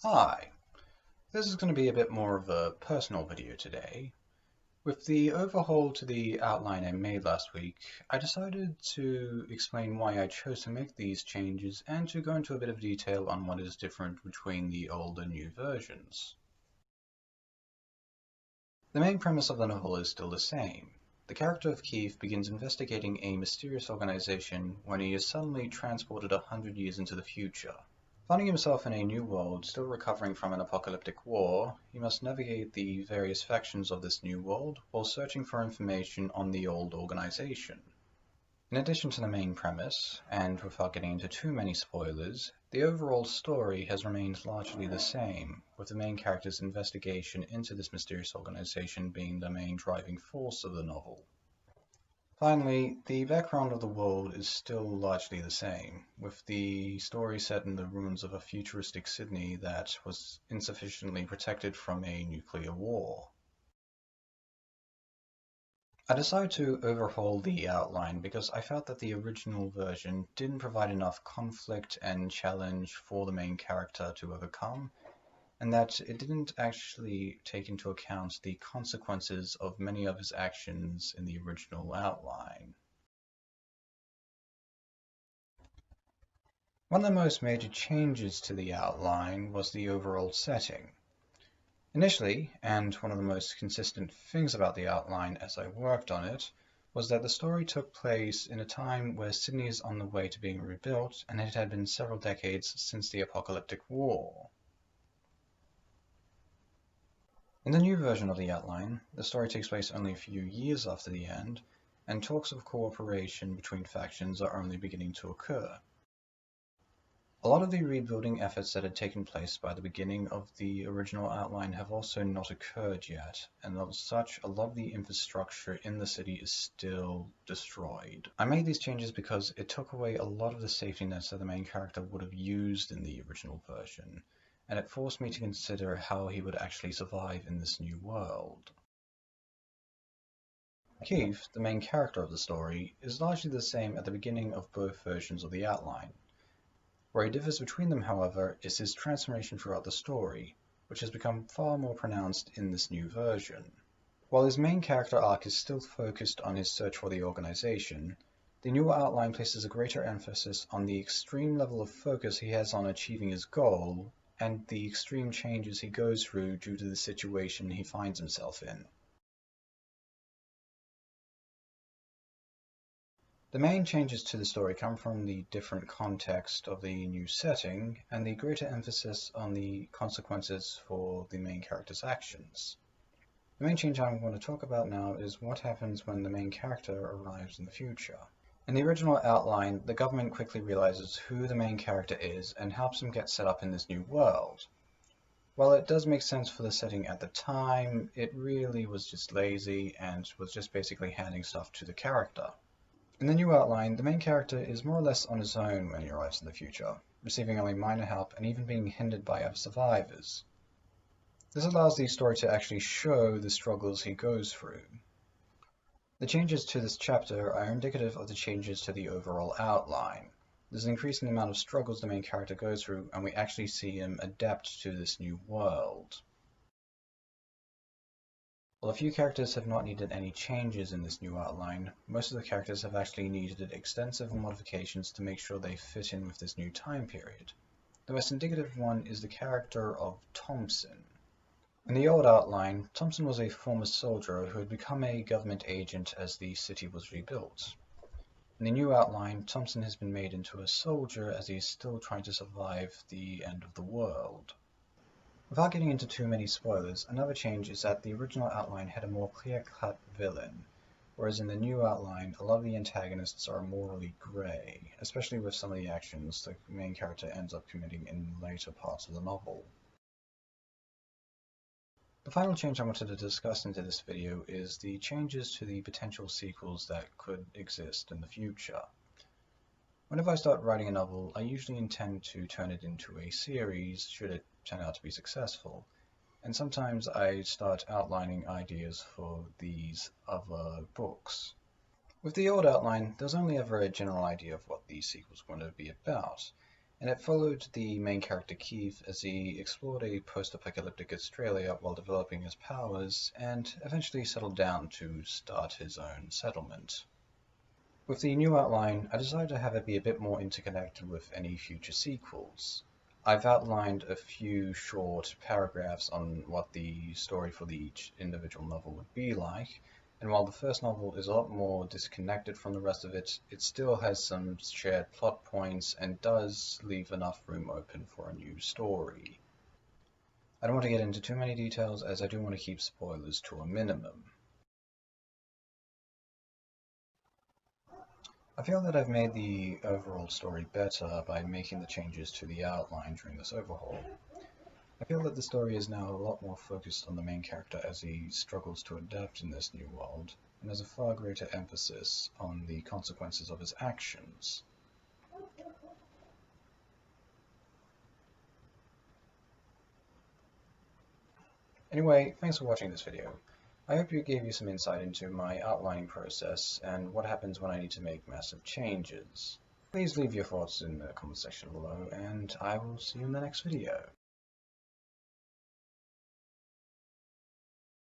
Hi, this is going to be a bit more of a personal video today. With the overhaul to the outline I made last week, I decided to explain why I chose to make these changes and to go into a bit of detail on what is different between the old and new versions. The main premise of the novel is still the same. The character of Keith begins investigating a mysterious organization when he is suddenly transported 100 years into the future. Finding himself in a new world, still recovering from an apocalyptic war, he must navigate the various factions of this new world while searching for information on the old organization. In addition to the main premise, and without getting into too many spoilers, the overall story has remained largely the same, with the main character's investigation into this mysterious organization being the main driving force of the novel. Finally, the background of the world is still largely the same, with the story set in the ruins of a futuristic Sydney that was insufficiently protected from a nuclear war. I decided to overhaul the outline because I felt that the original version didn't provide enough conflict and challenge for the main character to overcome, and that it didn't actually take into account the consequences of many of his actions in the original outline. One of the most major changes to the outline was the overall setting. Initially, and one of the most consistent things about the outline as I worked on it, was that the story took place in a time where Sydney is on the way to being rebuilt, and it had been several decades since the apocalyptic war. In the new version of the outline, the story takes place only a few years after the end, and talks of cooperation between factions are only beginning to occur. A lot of the rebuilding efforts that had taken place by the beginning of the original outline have also not occurred yet, and as such, a lot of the infrastructure in the city is still destroyed. I made these changes because it took away a lot of the safety nets that the main character would have used in the original version, and it forced me to consider how he would actually survive in this new world. Keith, the main character of the story, is largely the same at the beginning of both versions of the outline. Where he differs between them, however, is his transformation throughout the story, which has become far more pronounced in this new version. While his main character arc is still focused on his search for the organization, the new outline places a greater emphasis on the extreme level of focus he has on achieving his goal, and the extreme changes he goes through due to the situation he finds himself in. The main changes to the story come from the different context of the new setting and the greater emphasis on the consequences for the main character's actions. The main change I'm going to talk about now is what happens when the main character arrives in the future. In the original outline, the government quickly realizes who the main character is and helps him get set up in this new world. While it does make sense for the setting at the time, it really was just lazy and was just basically handing stuff to the character. In the new outline, the main character is more or less on his own when he arrives in the future, receiving only minor help and even being hindered by other survivors. This allows the story to actually show the struggles he goes through. The changes to this chapter are indicative of the changes to the overall outline. There's an increase in the amount of struggles the main character goes through, and we actually see him adapt to this new world. While a few characters have not needed any changes in this new outline, most of the characters have actually needed extensive modifications to make sure they fit in with this new time period. The most indicative one is the character of Thompson. In the old outline, Thompson was a former soldier who had become a government agent as the city was rebuilt. In the new outline, Thompson has been made into a soldier as he is still trying to survive the end of the world. Without getting into too many spoilers, another change is that the original outline had a more clear-cut villain, whereas in the new outline, a lot of the antagonists are morally grey, especially with some of the actions the main character ends up committing in later parts of the novel. The final change I wanted to discuss into this video is the changes to the potential sequels that could exist in the future. Whenever I start writing a novel, I usually intend to turn it into a series should it turn out to be successful, and sometimes I start outlining ideas for these other books. With the old outline, there's only ever a general idea of what the sequel's going to be about, and it followed the main character Keith as he explored a post-apocalyptic Australia while developing his powers, and eventually settled down to start his own settlement. With the new outline, I decided to have it be a bit more interconnected with any future sequels. I've outlined a few short paragraphs on what the story for each individual novel would be like, and while the first novel is a lot more disconnected from the rest of it, it still has some shared plot points and does leave enough room open for a new story. I don't want to get into too many details as I do want to keep spoilers to a minimum. I feel that I've made the overall story better by making the changes to the outline during this overhaul. I feel that the story is now a lot more focused on the main character as he struggles to adapt in this new world, and has a far greater emphasis on the consequences of his actions. Anyway, thanks for watching this video. I hope it gave you some insight into my outlining process and what happens when I need to make massive changes. Please leave your thoughts in the comment section below, and I will see you in the next video.